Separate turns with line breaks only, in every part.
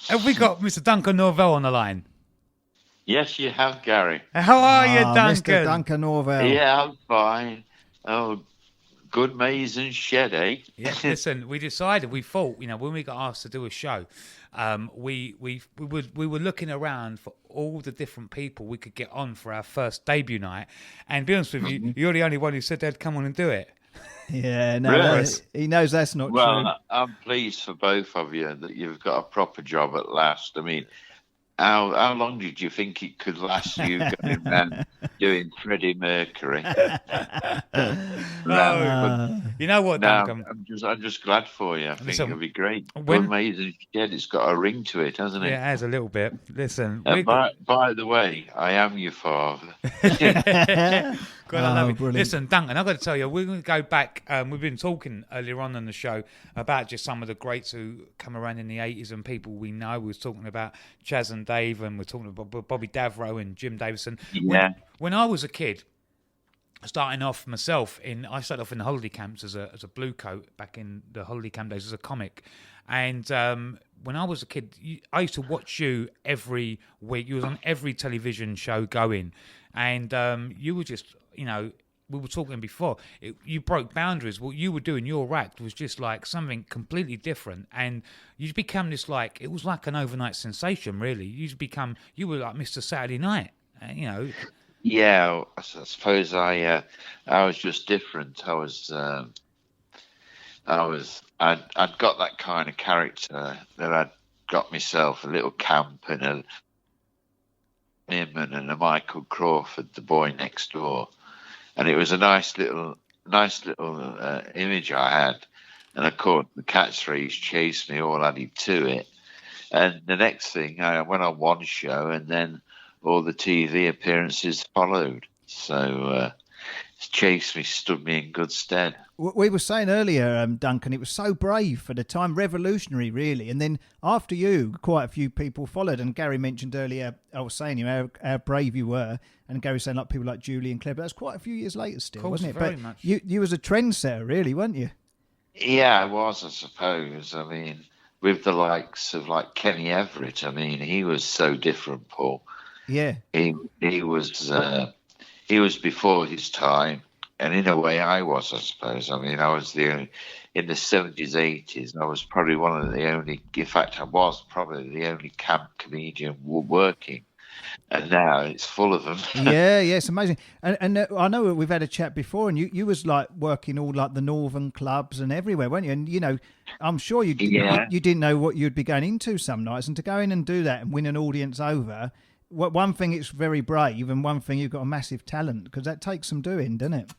Have we got Mr. Duncan Norvelle on the line?
Yes, you have, Gary.
How are you,
Ah, Mr.
Duncan?
Duncan Norvelle.
Yeah, I'm fine. Oh, Goodmaze and Shed, eh?
Yeah, listen, we decided, we thought, when we got asked to do a show, we were looking around for all the different people we could get on for our first debut night. And to be honest with you,
Mhm.
you're the only one who said they'd come on and do it.
Yeah, no,
Really?
he knows that's not true.
Well, I'm pleased for both of you that you've got a proper job at last. I mean, how long did you think it could last you going around doing Freddie Mercury? No, but
No, you know what,
no,
Duncan?
I'm just glad for you. I think
Listen,
it'll be great.
when
Goodmaze and Shed, it's got a ring to it, hasn't
yeah,
it?
it has a little bit. Listen,
And by the way, I am your father.
God, I love
Oh,
it.
brilliant.
Listen, Duncan, I've got to tell you, we're going to go back. We've been talking earlier on in the show about just some of the greats who come around in the 80s and people we know. We was talking about Chas&Dave, and we're talking about Bobby Davro and Jim Davidson.
Yeah.
When I was a kid, starting off myself I started off in the holiday camps as a blue coat back in the holiday camp days as a comic, and when I was a kid, I used to watch you every week. You was on every television show going, and you were just we were talking before. You broke boundaries. What you were doing, your act was just like something completely different, and you become this it was like an overnight sensation. Really, you were like Mr. Saturday Night.
Yeah, I suppose I was just different. I'd got that kind of character that I'd got myself a little camp and a Newman and a Michael Crawford, the boy next door, and it was a nice little image I had. And of course, the catchphrase chased me all added to it. And the next thing, I went on one show, and then all the TV appearances followed. So Chase me stood me in good stead.
We were saying earlier, Duncan, it was so brave for the time, revolutionary, really. And then after you, quite a few people followed. And Gary mentioned earlier, I was saying how brave you were, and Gary saying like people like Julie and Claire. But that's quite a few years later, still,
Course,
wasn't it?
very
But
much.
you was a trendsetter, really, weren't you?
Yeah, I was, I suppose. I mean, with the likes of like Kenny Everett, I mean, he was so different, Paul.
Yeah,
He he was before his time, and in a way, I was, I suppose. I mean, I was the only in the 70s, 80s. I was probably one of the only. In fact, I was probably the only camp comedian working, and now it's full of them.
yeah, it's amazing. And I know we've had a chat before, and you was like working all like the northern clubs and everywhere, weren't you? And I'm sure
Yeah.
you didn't know what you'd be going into some nights, and to go in and do that and win an audience over. One thing, it's very brave, and one thing, you've got a massive talent, because that takes some doing, doesn't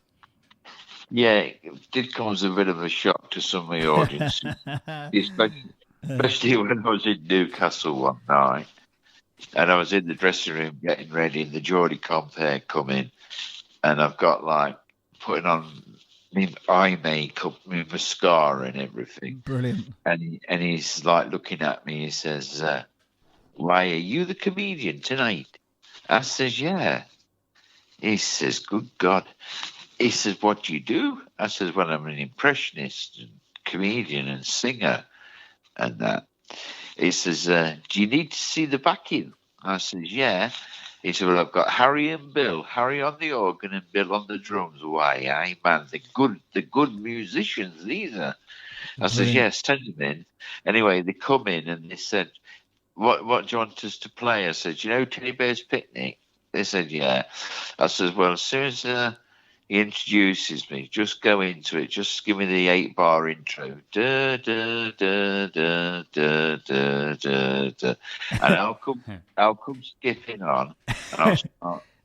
Yeah, it did come as a bit of a shock to some of the audience, especially when I was in Newcastle one night, and I was in the dressing room getting ready, and the Geordie compere come in, and I've got like putting on my eye makeup, my mascara and everything,
Brilliant.
and he's like looking at me. He says, "Why are you the comedian tonight?" I says, "Yeah." He says, "Good God." He says, "What do you do?" I says, "Well, I'm an impressionist and comedian and singer and that." He says, "Do you need to see the backing?" I says, "Yeah." He said, "Well, I've got Harry and Bill, Harry on the organ and Bill on the drums." Why, aye, man, the good musicians, these are. I says,
Brilliant.
"Yes, send them in." Anyway, they come in and they said, What do you want us to play?" I said, "You know Teddy Bear's Picnic?" They said, "Yeah." I said, "Well, as soon as he introduces me, just go into it. Just give me the 8-bar intro. Da, da, da, da, da, da, da, da. And I'll come skipping on, and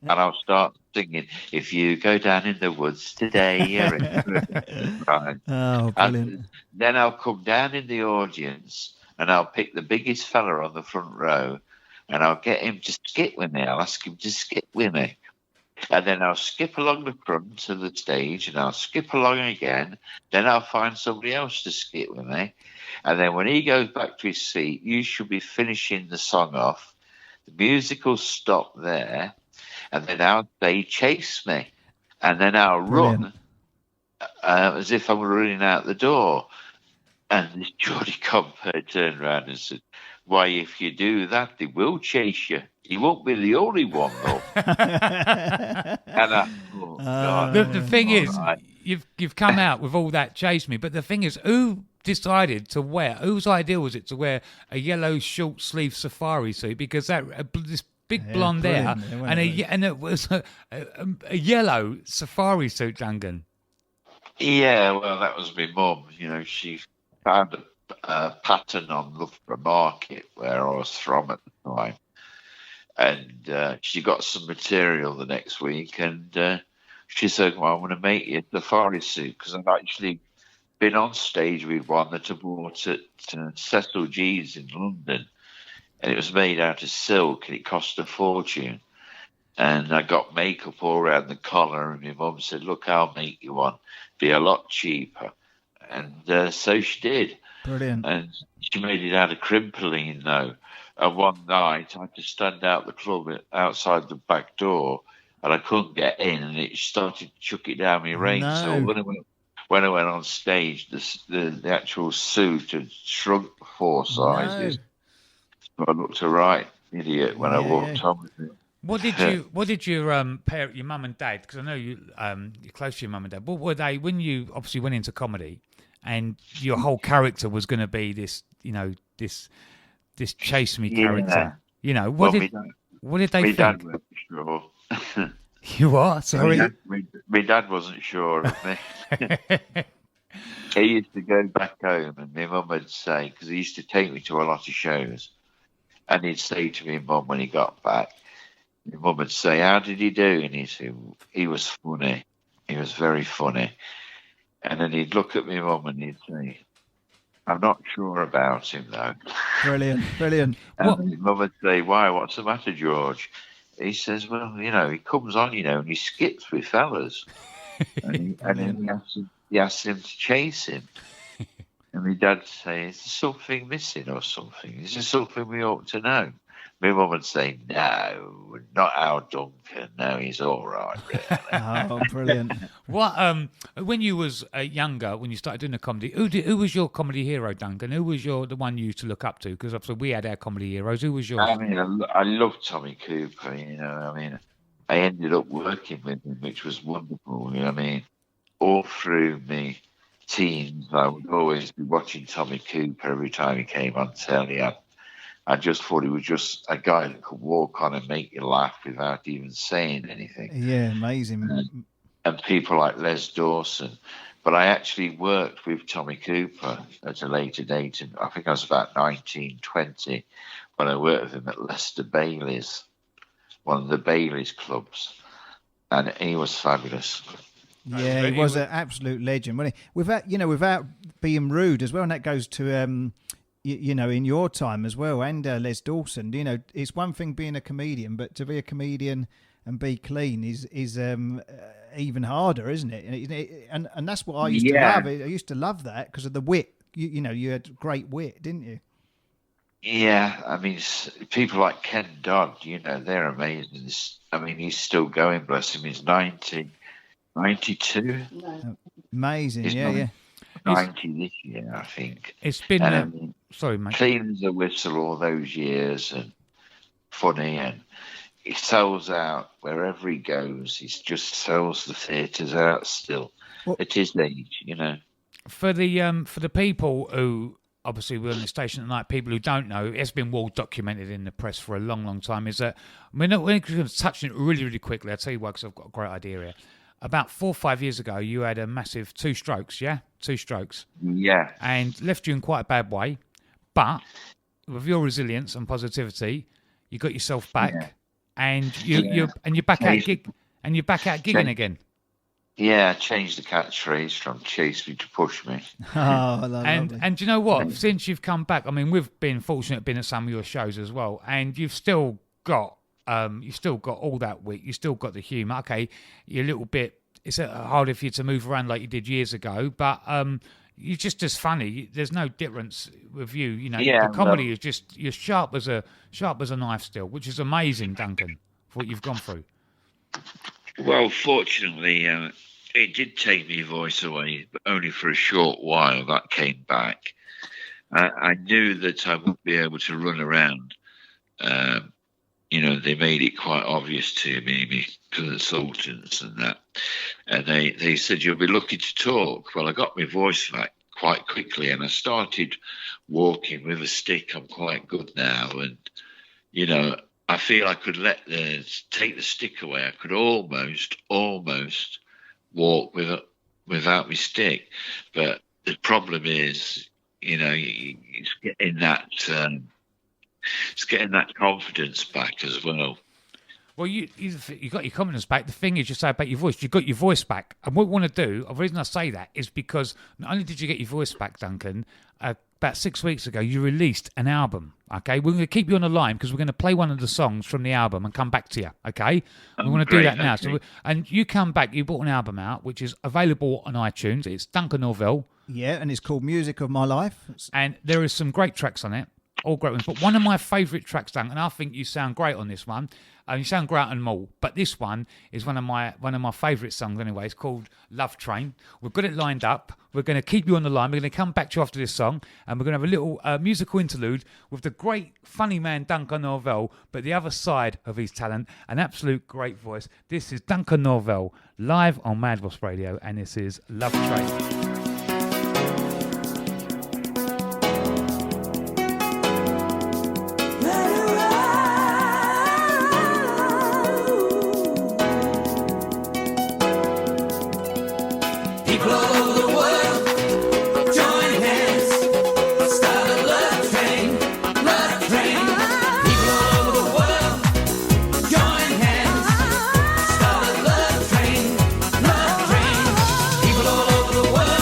I'll start singing. If you go down in the woods today, you're in right.
Oh, brilliant.
And then I'll come down in the audience, and I'll pick the biggest fella on the front row, and I'll get him to skip with me. I'll ask him to skip with me. And then I'll skip along the front of the stage, and I'll skip along again. Then I'll find somebody else to skip with me. And then when he goes back to his seat, you should be finishing the song off. The music will stop there. And then I'll say, "Chase me." And then I'll
Brilliant.
run as if I'm running out the door. And this Geordie compere turned around and said, why, if you do that, they will chase you. You won't be the only one, though. And I thought, God,
The thing
all
is,
right.
you've come out with all that chase me, but the thing is, who decided to wear? Whose idea was it to wear a yellow short sleeve safari suit? Because this big blonde hair
brilliant, yeah, wasn't it?
and it was a yellow safari suit, Duncan.
Yeah, well, that was my mum. You know, she found a pattern on Loughborough Market where I was from at the time. And she got some material the next week, and she said, well, I'm going to make you a safari suit, because I've actually been on stage with one that I bought at Cecil G's in London, and it was made out of silk, and it cost a fortune. And I got makeup all around the collar, and my mum said, look, I'll make you one. Be a lot cheaper. And so she did.
Brilliant.
And she made it out of crimpling, though. And one night, I had to stand out the club outside the back door, and I couldn't get in, and it started to chuck it down my rain.
No.
So when I went on stage, the actual suit had shrunk 4 sizes. So I looked a right idiot when I walked on with it.
What did your your mum and dad? Because I know you're close to your mum and dad. What were they when you obviously went into comedy, and your whole character was going to be this, you know, this chase me character? You know, what did they think?
Dad wasn't sure.
You are sorry.
My dad wasn't sure of me. He used to go back home, and my mum would say, because he used to take me to a lot of shows, and he'd say to me, mum, when he got back, my mum would say, how did he do? And he'd say, he was funny. He was very funny. And then he'd look at my mum and he'd say, I'm not sure about him, though.
Brilliant, brilliant.
And my mum would say, why? What's the matter, George? He says, well, you know, he comes on, you know, and he skips with fellas. And then he asks him to chase him. And my dad say, is there something missing or something? Is there something we ought to know? My mum would say, no, not our Duncan. No, he's all right, really.
Oh, brilliant.
What when you was younger, when you started doing the comedy, who was your comedy hero, Duncan? Who was the one you used to look up to? Because obviously we had our comedy heroes. Who was yours?
I mean, I love Tommy Cooper, you know. I mean, I ended up working with him, which was wonderful. You know what I mean? All through me teens, I would always be watching Tommy Cooper every time he came on telly. I just thought he was just a guy that could walk on and make you laugh without even saying anything.
Yeah, amazing.
And people like Les Dawson. But I actually worked with Tommy Cooper at a later date, and I think I was about 19, 20, when I worked with him at Leicester Bailey's, one of the Bailey's clubs. And he was fabulous.
Yeah, he was an absolute legend, wasn't he? Without being rude as well, and that goes to you know, in your time as well, and Les Dawson. You know, it's one thing being a comedian, but to be a comedian and be clean is even harder, isn't it? And that's what I used to love. I used to love that because of the wit. You know, you had great wit, didn't you?
Yeah, I mean, people like Ken Dodd, you know, they're amazing. I mean, he's still going, bless him. He's 92.
Amazing,
He's
yeah.
90 this year, I think.
It's been
And, I mean,
sorry, mate.
clean as a whistle all those years, and funny, and he sells out wherever he goes. He just sells the theatres out still at his age, you know.
For the people who obviously we're on the station at night, people who don't know, it's been well documented in the press for a long, long time. Is that we're going to touch on it really, really quickly. I'll tell you why, because I've got a great idea here. About 4 or 5 years ago, you had a massive 2 strokes, yeah? 2 strokes.
Yeah.
And left you in quite a bad way. But with your resilience and positivity, you got yourself back, and you're back out gigging again.
Yeah, I changed the catchphrase from chase me to push me.
And do you know what? Since you've come back, I mean, we've been fortunate being at some of your shows as well, and you've still got all that wit. You still got the humour. Okay, you're a little bit. It's harder for you to move around like you did years ago, but you're just as funny. There's no difference with you. You know, the comedy is just you're sharp as a knife still, which is amazing, Duncan, for what you've gone through.
Well, fortunately, it did take my voice away, but only for a short while. That came back. I knew that I wouldn't be able to run around. They made it quite obvious to me, my consultants and that. And they said, you'll be lucky to talk. Well, I got my voice back quite quickly, and I started walking with a stick. I'm quite good now. And, I feel I could take the stick away. I could almost walk without my stick. But the problem is, it's getting that confidence back as well.
Well, you got your confidence back. The thing is, you say about your voice, you got your voice back. And what we want to do, the reason I say that is because not only did you get your voice back, Duncan, about 6 weeks ago, you released an album. Okay, we're going to keep you on the line because we're going to play one of the songs from the album and come back to you. Okay, we want to do that now. Okay. And you come back. You brought an album out which is available on iTunes. It's Duncan Norvelle.
Yeah, and it's called Music of My Life.
And there is some great tracks on it. All great ones. But one of my favourite tracks, Duncan, and I think you sound great on this one. You sound great on them all. But this one is one of my favourite songs anyway. It's called Love Train. We've got it lined up. We're going to keep you on the line. We're going to come back to you after this song. And we're going to have a little musical interlude with the great funny man Duncan Norvelle. But the other side of his talent, an absolute great voice. This is Duncan Norvelle live on Mad Wasp Radio. And this is Love Train.
People all over the world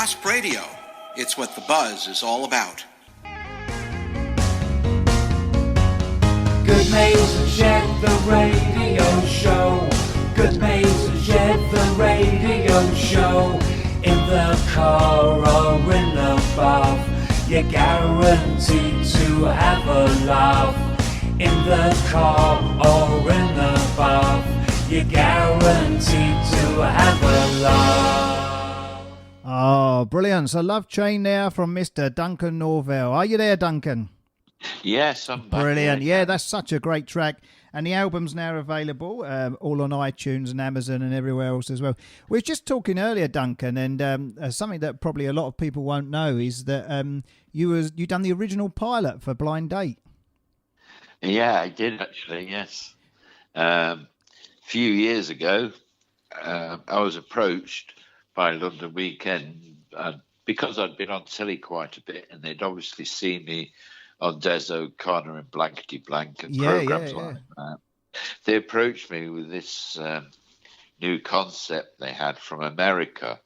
Wasp Radio. It's what the buzz is all about.
Goodmaze Shed, the radio show. Goodmaze Shed, the radio show. In the car or in the bath, you're guaranteed to have a laugh. In the car or in the bath, you're guaranteed to have a laugh.
Oh, brilliant. So Love Chain there from Mr. Duncan Norvelle. Are you there, Duncan?
Yes, I'm back.
Brilliant. Yeah, that's such a great track. And the album's now available all on iTunes and Amazon and everywhere else as well. We were just talking earlier, Duncan, and something that probably a lot of people won't know is that you done the original pilot for Blind Date.
Yeah, I did actually, yes. A few years ago, I was approached by London Weekend because I'd been on telly quite a bit, and they'd obviously seen me on Des O'Connor and Blankety Blank and programs like that. They approached me with this new concept they had from America.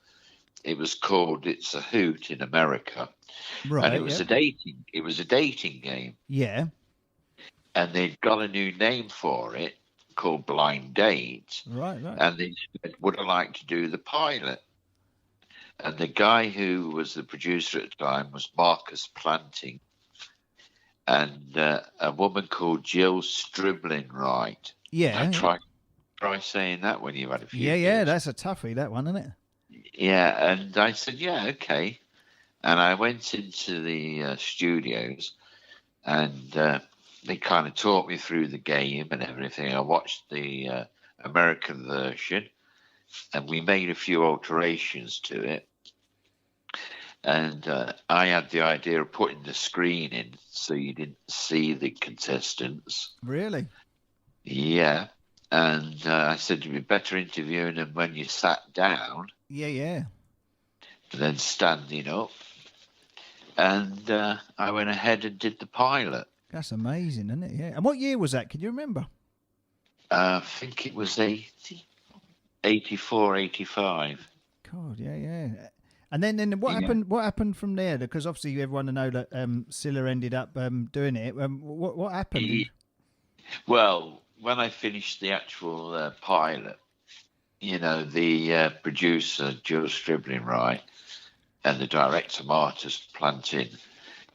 It was called It's a Hoot in America.
Right.
And it was a dating game.
Yeah.
And they'd got a new name for it called Blind Date.
Right.
And they said, would I like to do the pilot? And the guy who was the producer at the time was Marcus Planting. And a woman called Jill Striblin-Wright.
Yeah.
Try saying that when you've had a few
Yeah,
years.
that's a toughie, that one, isn't it?
Yeah, and I said, yeah, okay. And I went into the studios, and they kind of taught me through the game and everything. I watched the American version, and we made a few alterations to it. And I had the idea of putting the screen in so you didn't see the contestants.
Really?
Yeah. And I said you'd be better interviewing them when you sat down.
Yeah.
Than standing up. And I went ahead and did the pilot.
That's amazing, isn't it? Yeah. And what year was that? Can you remember?
I think it was 84, 85.
God, yeah. And then what happened? What happened from there? Because obviously everyone to know that Scylla ended up doing it. What happened?
Well, when I finished the actual pilot, the producer Joe Striblin-Wright and the director Marcus Plantin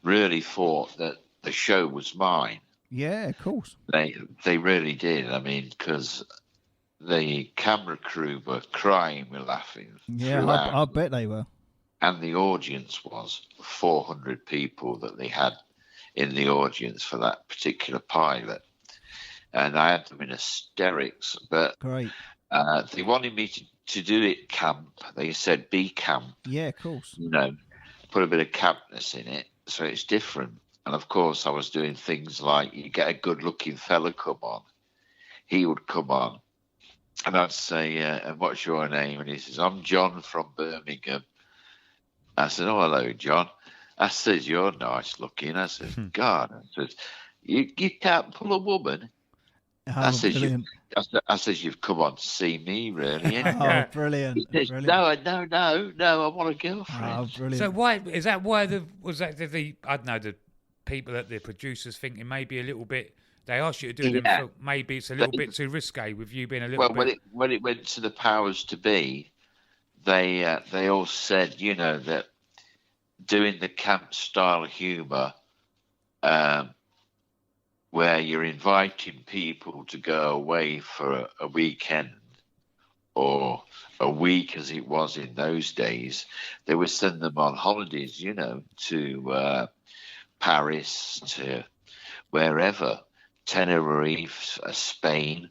really thought that the show was mine.
Yeah, of course.
They really did. I mean, because the camera crew were crying with laughing.
Yeah, I bet they were.
And the audience was 400 people that they had in the audience for that particular pilot. And I had them in hysterics. But
great.
They wanted me to do it camp. They said, be camp.
Yeah, of course.
Put a bit of campness in it. So it's different. And of course, I was doing things like you get a good-looking fella come on. He would come on. And I'd say, and what's your name? And he says, I'm John from Birmingham. I said, oh, hello, John. I said, you're nice looking. I said, God. I said, you can't pull a woman.
Oh,
I said, you've come on to see me, really.
Oh, brilliant.
He says, no, I want a girlfriend.
Oh, brilliant.
So the people that the producers thinking maybe a little bit, they asked you to do them, so maybe it's a little bit too risque with you being a little bit...
When it went to the powers to be, they all said, that doing the camp style humour, where you're inviting people to go away for a weekend or a week, as it was in those days, they would send them on holidays, to Paris, to wherever, Tenerife, Spain.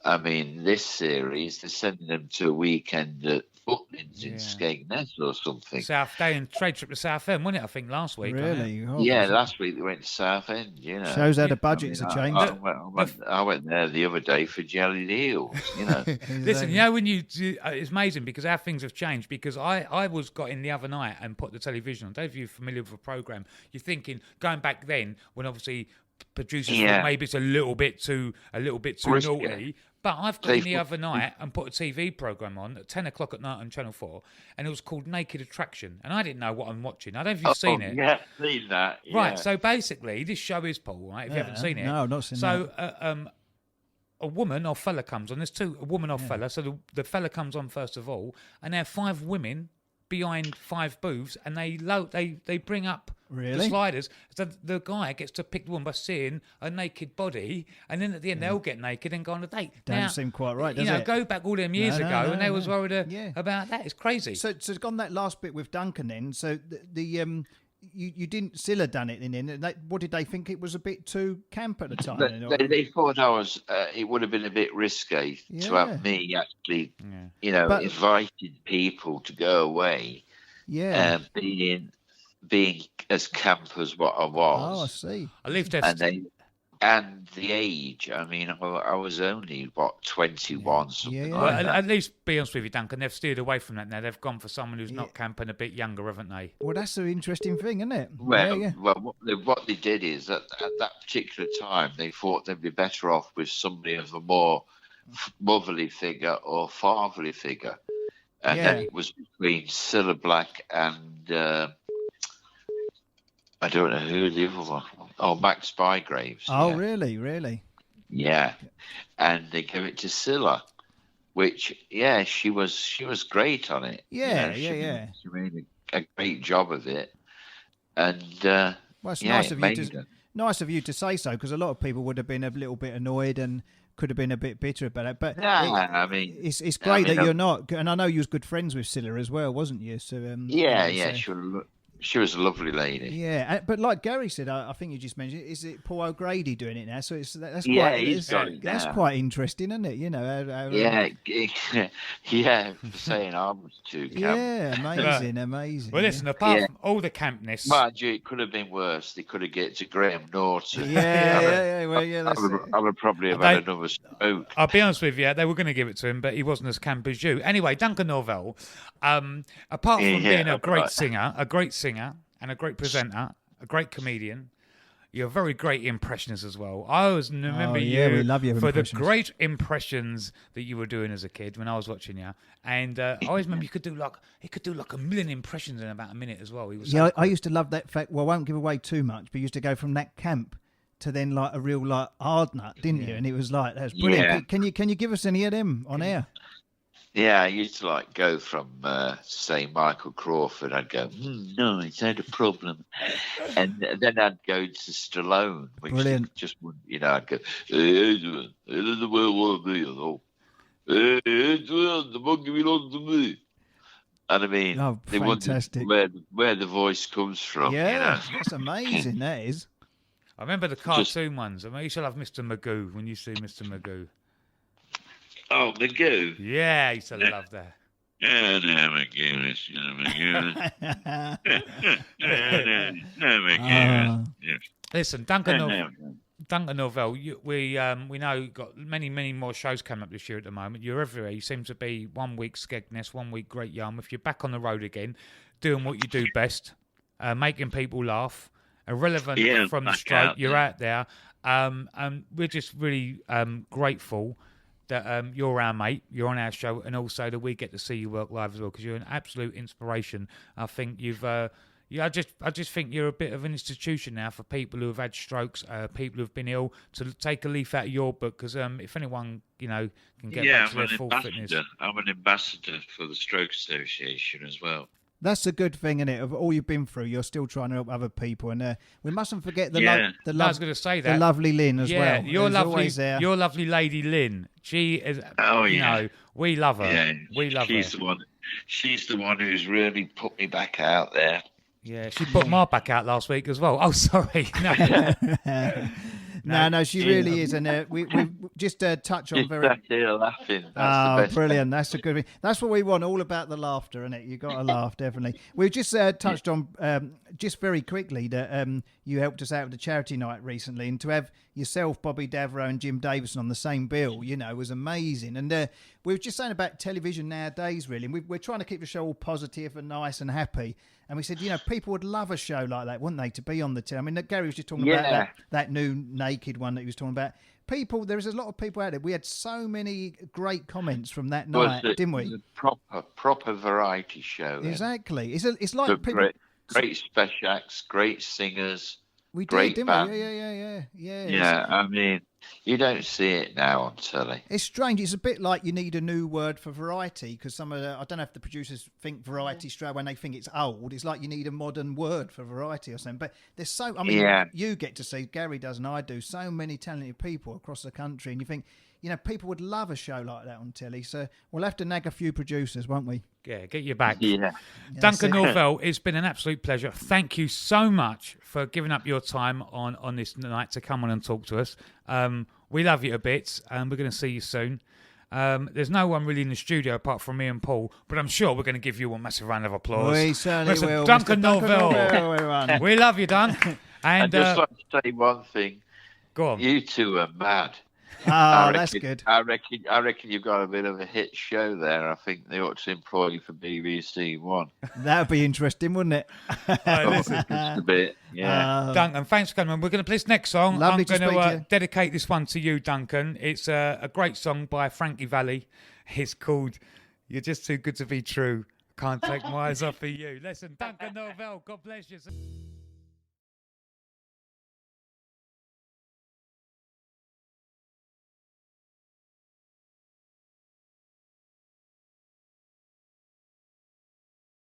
I mean, this series, they're sending them to a weekend at Butlins in Skegness or something.
Trade trip to Southend, wasn't it, I think, last week?
Really?
Oh, last week they went to Southend,
Shows how the budgets have changed.
I went there the other day for jellied eels,
Listen, when you do, it's amazing because how things have changed, because I got in the other night and put the television on. I don't know if you're familiar with the programme. You're thinking, going back then, when obviously producers thought maybe it's a little bit too naughty, But I've got in the other night and put a TV program on at 10 o'clock at night on Channel 4, and it was called Naked Attraction. And I didn't know what I'm watching. I don't know if you've seen it.
Yeah, seen that. Yeah.
Right, so basically, this show is, Paul, right, if you haven't seen it.
No, not seen
that. So, a woman or fella comes on. There's two, a woman or fella. So the fella comes on first of all, and there are 5 women behind 5 booths, and they bring up the sliders. So the guy gets to pick the woman by seeing a naked body, and then at the end they'll get naked and go on a date.
Don't seem quite right, does it?
Go back all them years ago, and they was worried about that. It's crazy.
So on that last bit with Duncan then, so the you didn't Scylla done it in the end. What did they think, it was a bit too camp at the time?
They thought I was. It would have been a bit risque to have me actually, inviting people to go away.
Yeah,
being as camp as what I was.
Oh, I see.
I lived there.
And the age. I mean, I was only 21, something like that.
At least, be honest with you, Duncan, they've steered away from that now. They've gone for someone who's not camp and a bit younger, haven't they?
Well, that's an interesting thing, isn't it?
Well, what they did is that at that particular time, they thought they'd be better off with somebody of a more motherly figure or fatherly figure. And then it was between Cilla Black and I don't know who the other one. Oh, Max Bygraves.
Oh, really?
Yeah, and they gave it to Scylla, which she was great on it.
She
made a great job of it, and
well, it's nice of you to say so, because a lot of people would have been a little bit annoyed and could have been a bit bitter about it. But
I mean,
it's great that you're not, and I know you was good friends with Scylla as well, wasn't you? So
she was a lovely lady.
Yeah, but like Gary said, I think you just mentioned, is it Paul O'Grady doing it now? So he's got it now. That's quite interesting, isn't it? You know,
saying I was too camp.
Yeah, amazing.
Well, listen, apart from all the campness,
it could have been worse. They could have get to Graham Norton.
I
would probably have had another smoke.
I'll be honest with you, they were going to give it to him, but he wasn't as camp as you. Anyway, Duncan Norvelle, apart from being a great singer and a great presenter, a great comedian, you're a very great impressionist as well. I always remember
we love your
for the great impressions that you were doing as a kid when I was watching you. And I always remember he could do like a million impressions in about a minute as well. He was
I used to love that fact. Well, I won't give away too much, but you used to go from that camp to then like a real like hard nut, didn't you? And it was like, that's brilliant.
Yeah.
Can you give us any of them on air?
Yeah, I used to go from, say, Michael Crawford. I'd go, no, it's had a problem. And then I'd go to Stallone, which just wouldn't, I'd go, and I mean, they wondered where the voice comes from.
Yeah, that's amazing, that is.
I remember the cartoon ones. I mean, you used to love Mr. Magoo when you see Mr. Magoo.
Oh, Magoo.
Yeah, I used to love that. Listen, Duncan Norvelle, we know you've got many more shows coming up this year at the moment. You're everywhere. You seem to be 1 week Skegness, 1 week Great Yarmouth. You're back on the road again, doing what you do best, making people laugh, irrelevant from the stroke. You're out there. And we're just really grateful that you're our mate, you're on our show, and also that we get to see you work live as well, because you're an absolute inspiration. I think I just think you're a bit of an institution now for people who have had strokes, people who have been ill, to take a leaf out of your book, because if anyone can get back to their full fitness.
I'm an ambassador for the Stroke Association as well.
That's a good thing, isn't it? Of all you've been through, you're still trying to help other people, and we mustn't forget the
I was going to say that
the lovely Lynn as well.
Your lovely lady Lynn. She is. We love her.
Yeah,
we love her.
She's the one who's really put me back out there.
Yeah, she put Ma back out last week as well. Oh, sorry.
No, she really is, and we just touch on very.
Here laughing.
That's
the best
brilliant! That's a good thing. That's what we want. All about the laughter, isn't it? You got to laugh, definitely. We've just touched on just very quickly that you helped us out with the charity night recently, and to have yourself, Bobby Davro, and Jim Davidson on the same bill, was amazing. And we were just saying about television nowadays, really. And we're trying to keep the show all positive and nice and happy. And we said, people would love a show like that, wouldn't they, to be on the telly? I mean, Gary was just talking about that new naked one that he was talking about. people. There's a lot of people out there. We had so many great comments from that
Was
night,
it
didn't we?
a proper variety show? Then.
Exactly. It's like
Good,
people.
great special acts, great singers.
We
great
did, didn't
band.
we? Yeah.
Yeah, I mean, you don't see it now on telly.
It's strange. It's a bit like you need a new word for variety because some of I don't know if the producers think variety straight when they think it's old. It's like you need a modern word for variety or something. But there's so, I mean, you get to see, Gary does and I do, so many talented people across the country, and you think, people would love a show like that on telly. So we'll have to nag a few producers, won't we?
Yeah, get you back.
Yeah.
Duncan Norvelle, it's been an absolute pleasure. Thank you so much for giving up your time on this night to come on and talk to us. We love you a bit, and we're going to see you soon. There's no one really in the studio apart from me and Paul, but I'm sure we're going to give you a massive round of applause.
We certainly
Mr.
will.
Duncan
Mr.
Norvelle.
everyone.
We love you, Dun.
I'd
And
just like to say one thing.
go on.
You two are mad.
Oh, that's good.
I reckon you've got a bit of a hit show there. I think they ought to employ you for BBC One.
That would be interesting, wouldn't it?
Just a bit, yeah.
Duncan, thanks for coming. We're going to play this next song.
Lovely
I'm
to
going
speak to
to
you.
dedicate this one to you, Duncan. It's a great song by Frankie Valli. It's called "You're Just Too Good to Be True. Can't Take My Eyes Off of You." Listen, Duncan Norvelle, God bless you.